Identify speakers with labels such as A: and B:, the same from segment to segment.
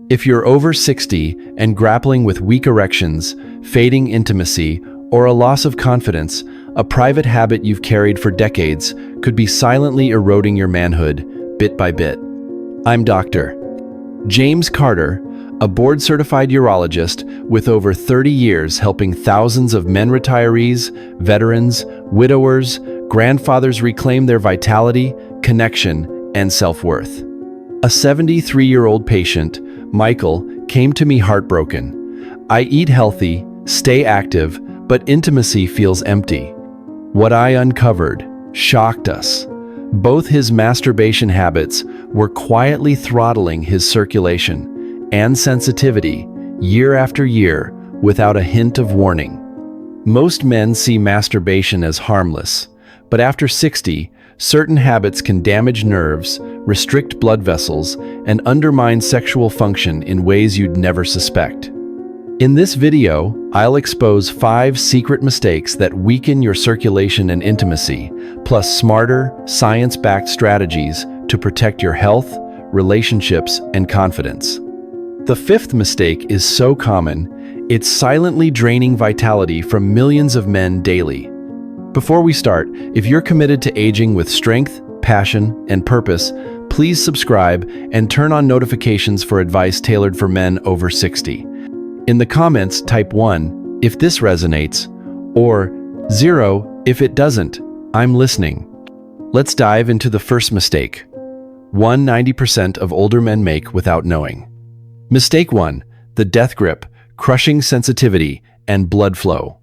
A: If you're over 60 and grappling with weak erections, fading intimacy, or a loss of confidence, a private habit you've carried for decades could be silently eroding your manhood, bit by bit. I'm Dr. James Carter, a board-certified urologist with over 30 years helping thousands of men retirees, veterans, widowers, grandfathers reclaim their vitality, connection, and self-worth. A 73-year-old patient, Michael, came to me heartbroken. I eat healthy, stay active, but intimacy feels empty. What I uncovered shocked us. Both his masturbation habits were quietly throttling his circulation and sensitivity year after year without a hint of warning. Most men see masturbation as harmless, but after 60, certain habits can damage nerves, restrict blood vessels, and undermine sexual function in ways you'd never suspect. In this video, I'll expose 5 secret mistakes that weaken your circulation and intimacy, plus smarter, science-backed strategies to protect your health, relationships, and confidence. The 5th mistake is so common, it's silently draining vitality from millions of men daily. Before we start, if you're committed to aging with strength, passion, and purpose, please subscribe and turn on notifications for advice tailored for men over 60. In the comments, type 1 if this resonates, or 0 if it doesn't. I'm listening. Let's dive into the first mistake. 90% of older men make without knowing. Mistake 1, the death grip, crushing sensitivity and blood flow.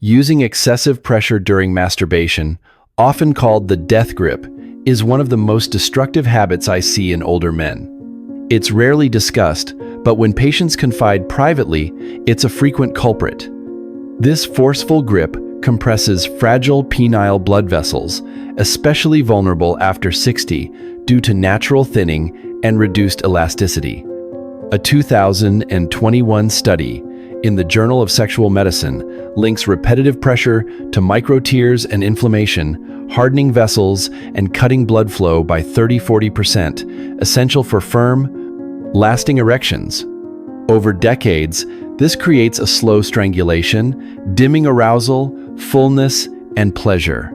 A: Using excessive pressure during masturbation, often called the death grip, is one of the most destructive habits I see in older men. It's rarely discussed, but when patients confide privately, it's a frequent culprit. This forceful grip compresses fragile penile blood vessels, especially vulnerable after 60 due to natural thinning and reduced elasticity. A 2021 study in the Journal of Sexual Medicine links repetitive pressure to microtears and inflammation, hardening vessels and cutting blood flow by 30–40%, essential for firm, lasting erections. Over decades, this creates a slow strangulation, dimming arousal, fullness, and pleasure.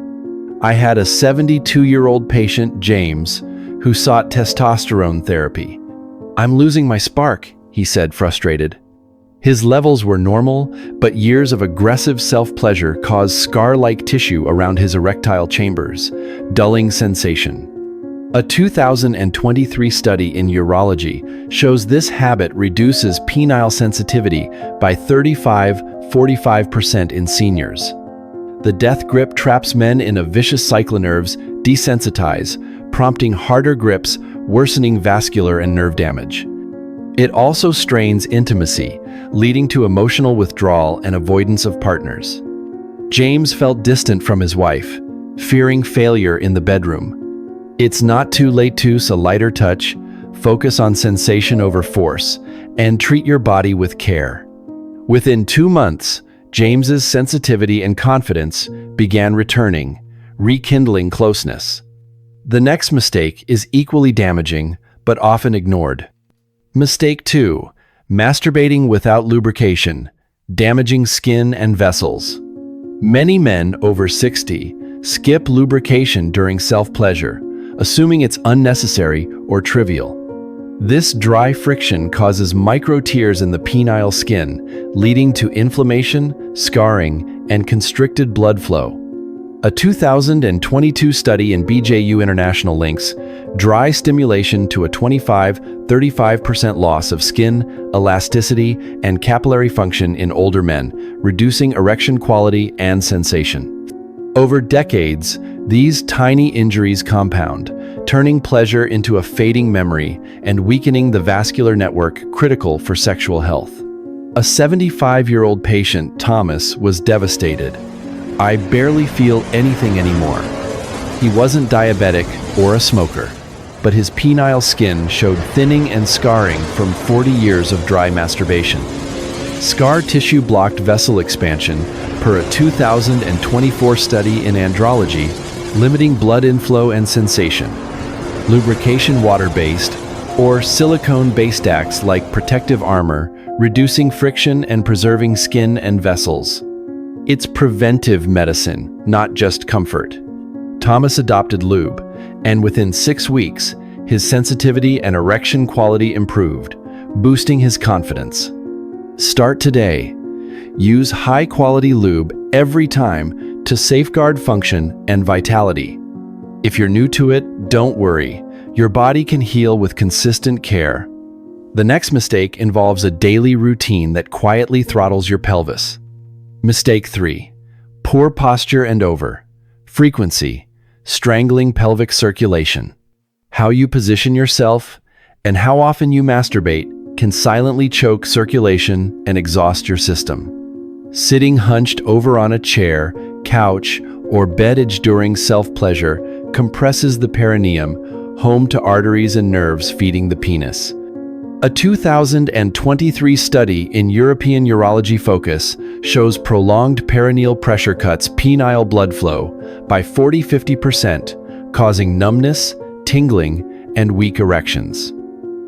A: I had a 72-year-old patient, James, who sought testosterone therapy. "I'm losing my spark," he said, frustrated. His levels were normal, but years of aggressive self-pleasure caused scar-like tissue around his erectile chambers, dulling sensation. A 2023 study in urology shows this habit reduces penile sensitivity by 35–45% in seniors. The death grip traps men in a vicious cycle. Nerves desensitize, prompting harder grips, worsening vascular and nerve damage. It also strains intimacy, leading to emotional withdrawal and avoidance of partners. James felt distant from his wife, fearing failure in the bedroom. It's not too late to a lighter touch, focus on sensation over force, and treat your body with care. Within 2 months, James's sensitivity and confidence began returning, rekindling closeness. The next mistake is equally damaging, but often ignored. Mistake 2, masturbating without lubrication, damaging skin and vessels. Many men over 60 skip lubrication during self-pleasure, assuming it's unnecessary or trivial. This dry friction causes microtears in the penile skin, leading to inflammation, scarring, and constricted blood flow. A 2022 study in BJU International links dry stimulation to a 25–35% loss of skin, elasticity, and capillary function in older men, reducing erection quality and sensation. Over decades, these tiny injuries compound, turning pleasure into a fading memory and weakening the vascular network critical for sexual health. A 75-year-old patient, Thomas, was devastated. "I barely feel anything anymore." He wasn't diabetic or a smoker, but his penile skin showed thinning and scarring from 40 years of dry masturbation. Scar tissue blocked vessel expansion per a 2024 study in Andrology, limiting blood inflow and sensation. Lubrication water-based, or silicone-based acts like protective armor, reducing friction and preserving skin and vessels. It's preventive medicine, not just comfort. Thomas adopted lube, and within 6 weeks, his sensitivity and erection quality improved, boosting his confidence. Start today. Use high-quality lube every time to safeguard function and vitality. If you're new to it, don't worry. Your body can heal with consistent care. The next mistake involves a daily routine that quietly throttles your pelvis. Mistake 3. Poor posture and frequency, strangling pelvic circulation. How you position yourself and how often you masturbate can silently choke circulation and exhaust your system. Sitting hunched over on a chair, couch, or bed edge during self-pleasure compresses the perineum, home to arteries and nerves feeding the penis. A 2023 study in European Urology Focus shows prolonged perineal pressure cuts penile blood flow by 40–50%, causing numbness, tingling, and weak erections.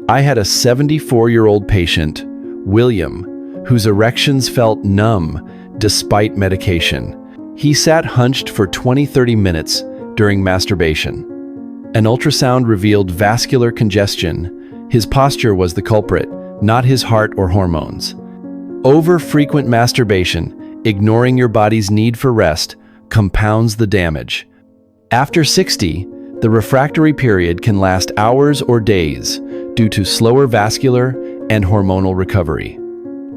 A: I had a 74-year-old patient, William, whose erections felt numb despite medication. He sat hunched for 20–30 minutes during masturbation. An ultrasound revealed vascular congestion. His posture was the culprit, not his heart or hormones. Over-frequent masturbation, ignoring your body's need for rest, compounds the damage. After 60, the refractory period can last hours or days due to slower vascular and hormonal recovery.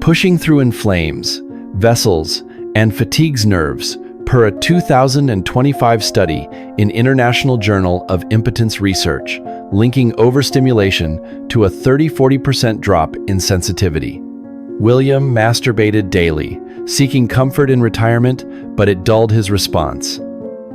A: Pushing through inflames, vessels, and fatigues nerves, per a 2025 study in International Journal of Impotence Research, linking overstimulation to a 30–40% drop in sensitivity. William masturbated daily, seeking comfort in retirement, but it dulled his response.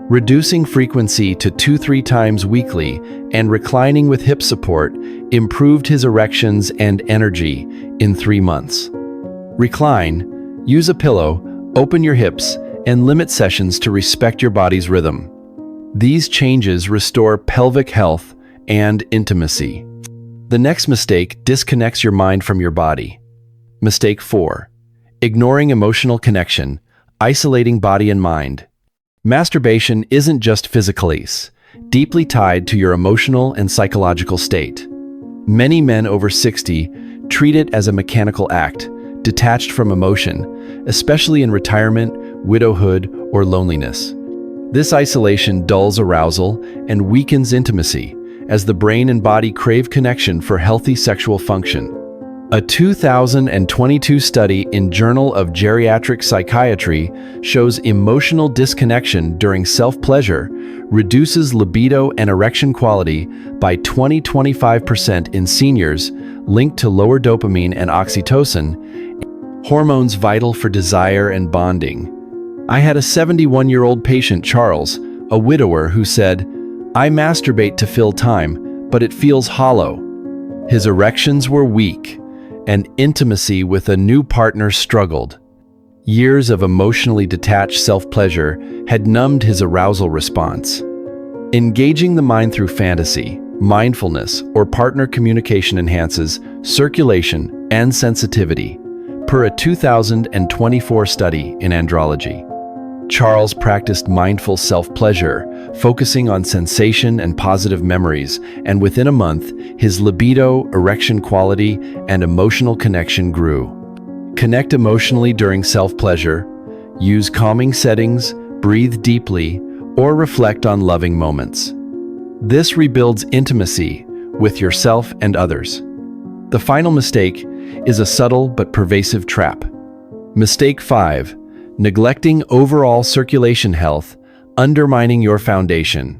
A: Reducing frequency to 2–3 times weekly and reclining with hip support improved his erections and energy in 3 months. Recline, use a pillow, open your hips, and limit sessions to respect your body's rhythm. These changes restore pelvic health and intimacy. The next mistake disconnects your mind from your body. Mistake 4. Ignoring emotional connection, isolating body and mind. Masturbation isn't just physical, it's deeply tied to your emotional and psychological state. Many men over 60 treat it as a mechanical act, detached from emotion, especially in retirement, widowhood, or loneliness. This isolation dulls arousal and weakens intimacy, as the brain and body crave connection for healthy sexual function. A 2022 study in Journal of Geriatric Psychiatry shows emotional disconnection during self-pleasure reduces libido and erection quality by 20–25% in seniors, linked to lower dopamine and oxytocin, hormones vital for desire and bonding. I had a 71-year-old patient, Charles, a widower, who said, "I masturbate to fill time, but it feels hollow." His erections were weak, and intimacy with a new partner struggled. Years of emotionally detached self-pleasure had numbed his arousal response. Engaging the mind through fantasy, mindfulness, or partner communication enhances circulation and sensitivity, per a 2024 study in Andrology. Charles practiced mindful self-pleasure, focusing on sensation and positive memories, and within a month, his libido, erection quality, and emotional connection grew. Connect emotionally during self-pleasure, use calming settings, breathe deeply, or reflect on loving moments. This rebuilds intimacy with yourself and others. The final mistake is a subtle but pervasive trap. Mistake 5. Neglecting overall circulation health, undermining your foundation.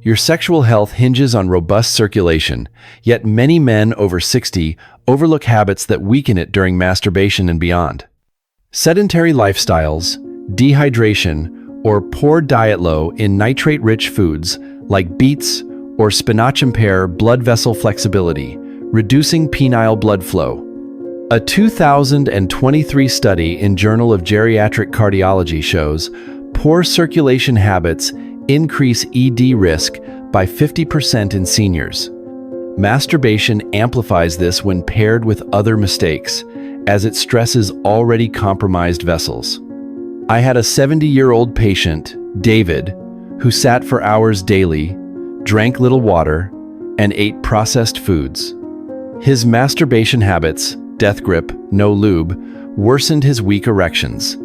A: Your sexual health hinges on robust circulation, yet many men over 60 overlook habits that weaken it during masturbation and beyond. Sedentary lifestyles, dehydration, or poor diet low in nitrate-rich foods like beets or spinach impair blood vessel flexibility, reducing penile blood flow. A 2023 study in Journal of Geriatric Cardiology shows poor circulation habits increase ED risk by 50% in seniors. Masturbation amplifies this when paired with other mistakes, as it stresses already compromised vessels. I had a 70-year-old patient, David, who sat for hours daily, drank little water, and ate processed foods. His masturbation habits, death grip, no lube, worsened his weak erections.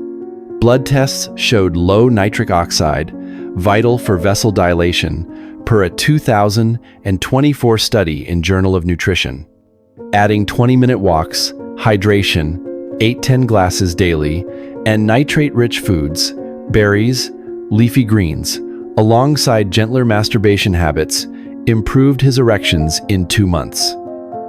A: Blood tests showed low nitric oxide, vital for vessel dilation, per a 2024 study in Journal of Nutrition. Adding 20-minute walks, hydration, 8-10 glasses daily, and nitrate-rich foods, berries, leafy greens, alongside gentler masturbation habits, improved his erections in 2 months.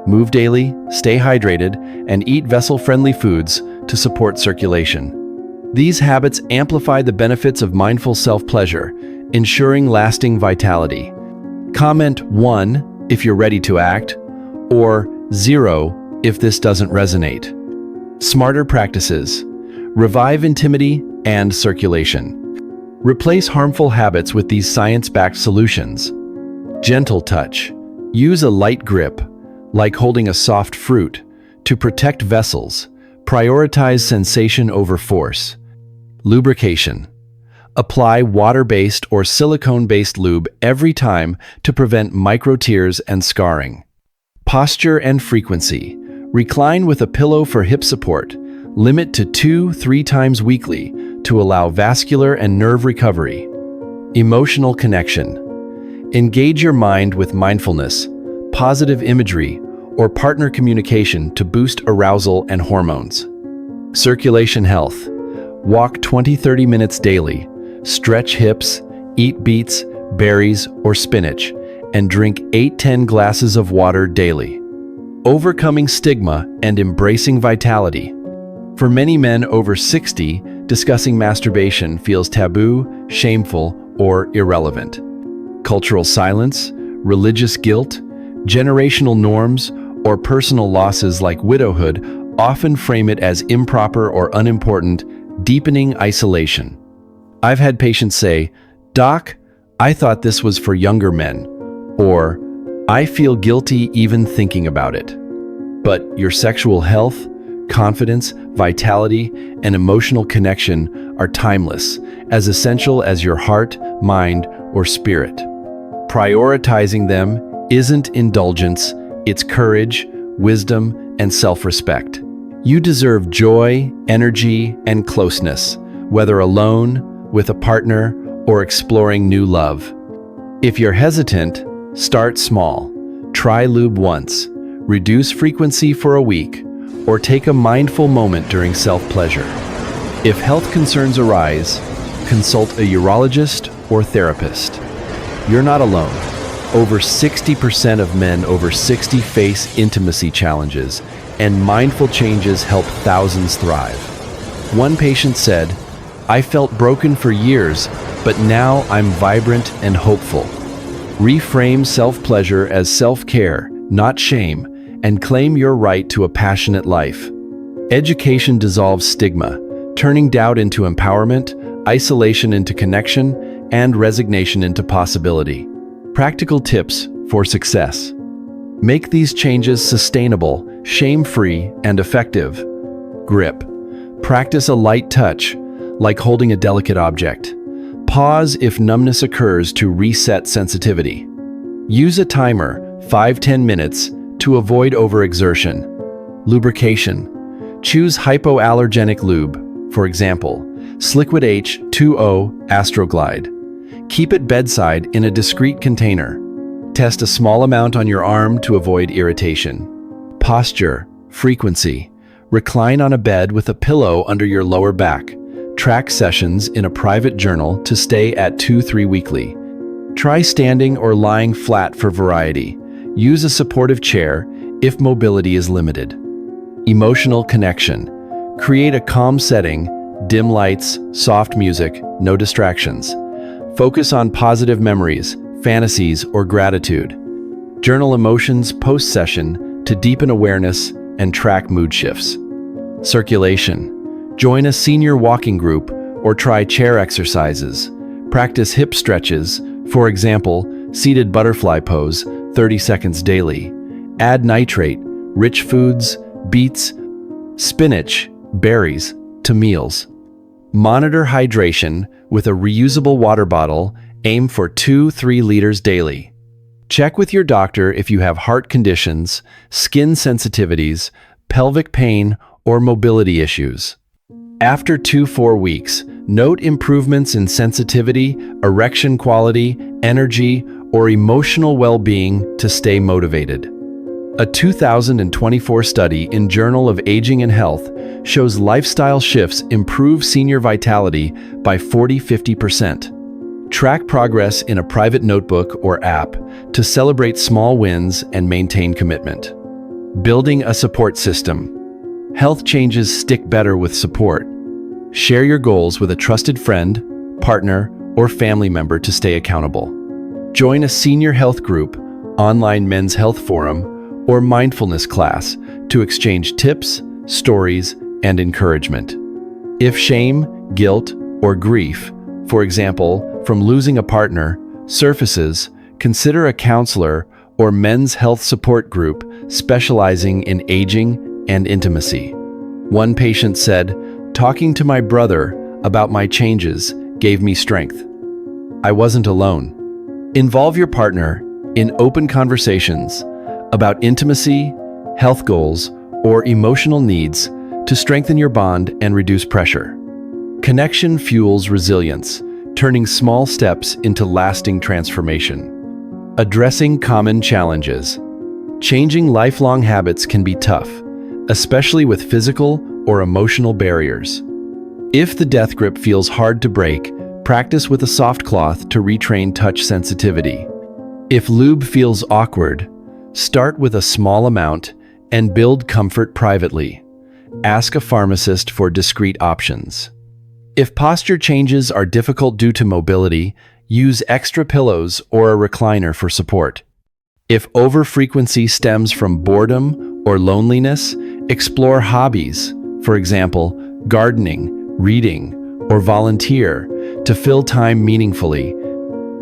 A: Move daily, stay hydrated, and eat vessel-friendly foods to support circulation. These habits amplify the benefits of mindful self-pleasure, ensuring lasting vitality. Comment 1 if you're ready to act, or 0 if this doesn't resonate. Smarter practices. Revive intimacy and circulation. Replace harmful habits with these science-backed solutions. Gentle touch. Use a light grip, like holding a soft fruit, to protect vessels. Prioritize sensation over force. Lubrication. Apply water-based or silicone-based lube every time to prevent micro-tears and scarring. Posture and frequency. Recline with a pillow for hip support. Limit to 2-3 times weekly to allow vascular and nerve recovery. Emotional connection. Engage your mind with mindfulness, positive imagery, or partner communication to boost arousal and hormones. Circulation health. Walk 20-30 minutes daily. Stretch hips, eat beets, berries, or spinach, and drink 8-10 glasses of water daily. Overcoming stigma and embracing vitality. For many men over 60, discussing masturbation feels taboo, shameful, or irrelevant. Cultural silence, religious guilt, generational norms, or personal losses like widowhood often frame it as improper or unimportant, deepening isolation. I've had patients say, "Doc, I thought this was for younger men," or "I feel guilty even thinking about it." But your sexual health, confidence, vitality, and emotional connection are timeless, as essential as your heart, mind, or spirit. Prioritizing them isn't indulgence, it's courage, wisdom, and self-respect. You deserve joy, energy, and closeness, whether alone, with a partner, or exploring new love. If you're hesitant, start small. Try lube once, reduce frequency for a week, or take a mindful moment during self-pleasure. If health concerns arise, consult a urologist or therapist. You're not alone. Over 60% of men over 60 face intimacy challenges, and mindful changes help thousands thrive. One patient said, "I felt broken for years, but now I'm vibrant and hopeful." Reframe self-pleasure as self-care, not shame, and claim your right to a passionate life. Education dissolves stigma, turning doubt into empowerment, isolation into connection, and resignation into possibility. Practical tips for success. Make these changes sustainable, shame-free, and effective. Grip. Practice a light touch, like holding a delicate object. Pause if numbness occurs to reset sensitivity. Use a timer, 5-10 minutes, to avoid overexertion. Lubrication. Choose hypoallergenic lube, for example, Sliquid H2O Astroglide. Keep it bedside in a discreet container. Test a small amount on your arm to avoid irritation. Posture, frequency. Recline on a bed with a pillow under your lower back. Track sessions in a private journal to stay at 2-3 weekly. Try standing or lying flat for variety. Use a supportive chair if mobility is limited. Emotional connection. Create a calm setting, dim lights, soft music, no distractions. Focus on positive memories, fantasies, or gratitude. Journal emotions post-session to deepen awareness and track mood shifts. Circulation. Join a senior walking group or try chair exercises. Practice hip stretches, for example, seated butterfly pose, 30 seconds daily. Add nitrate, rich foods, beets, spinach, berries to meals. Monitor hydration with a reusable water bottle. Aim for 2-3 liters daily. Check with your doctor if you have heart conditions, skin sensitivities, pelvic pain, or mobility issues. After 2-4 weeks, note improvements in sensitivity, erection quality, energy, or emotional well-being to stay motivated. A 2024 study in Journal of Aging and Health shows lifestyle shifts improve senior vitality by 40–50%. Track progress in a private notebook or app to celebrate small wins and maintain commitment. Building a support system. Health changes stick better with support. Share your goals with a trusted friend, partner, or family member to stay accountable. Join a senior health group, online men's health forum, or mindfulness class to exchange tips, stories, and encouragement. If shame, guilt, or grief, for example, from losing a partner, surfaces, consider a counselor or men's health support group specializing in aging and intimacy. One patient said, "Talking to my brother about my changes gave me strength. I wasn't alone." Involve your partner in open conversations about intimacy, health goals, or emotional needs to strengthen your bond and reduce pressure. Connection fuels resilience, turning small steps into lasting transformation. Addressing common challenges. Changing lifelong habits can be tough, especially with physical or emotional barriers. If the death grip feels hard to break, practice with a soft cloth to retrain touch sensitivity. If lube feels awkward, start with a small amount and build comfort privately. Ask a pharmacist for discreet options. If posture changes are difficult due to mobility, use extra pillows or a recliner for support. If overfrequency stems from boredom or loneliness, explore hobbies, for example, gardening, reading, or volunteer to fill time meaningfully.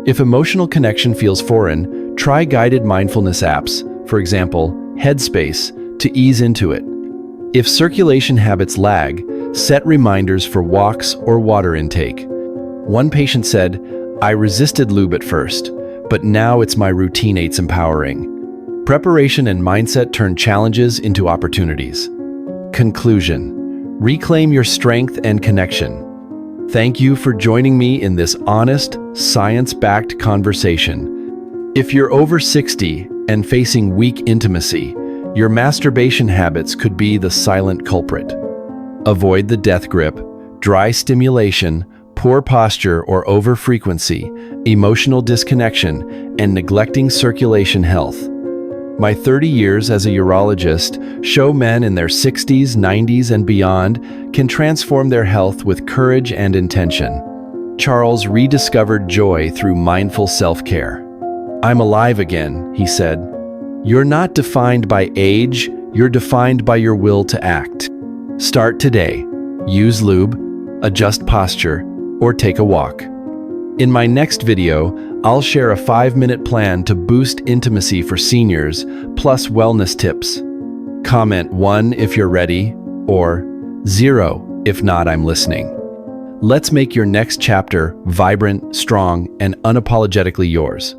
A: If emotional connection feels foreign, try guided mindfulness apps, for example, Headspace, to ease into it. If circulation habits lag, set reminders for walks or water intake. One patient said, "I resisted lube at first, but now it's my routine. It's empowering." Preparation and mindset turn challenges into opportunities. Conclusion. Reclaim your strength and connection. Thank you for joining me in this honest, science-backed conversation. If you're over 60 and facing weak intimacy, your masturbation habits could be the silent culprit. Avoid the death grip, dry stimulation, poor posture or overfrequency, emotional disconnection, and neglecting circulation health. My 30 years as a urologist show men in their 60s, 90s, and beyond can transform their health with courage and intention. Charles rediscovered joy through mindful self-care. "I'm alive again," he said. "You're not defined by age, you're defined by your will to act." Start today. Use lube, adjust posture, or take a walk. In my next video, I'll share a 5-minute plan to boost intimacy for seniors, plus wellness tips. Comment 1 if you're ready, or 0 if not, I'm listening. Let's make your next chapter vibrant, strong, and unapologetically yours.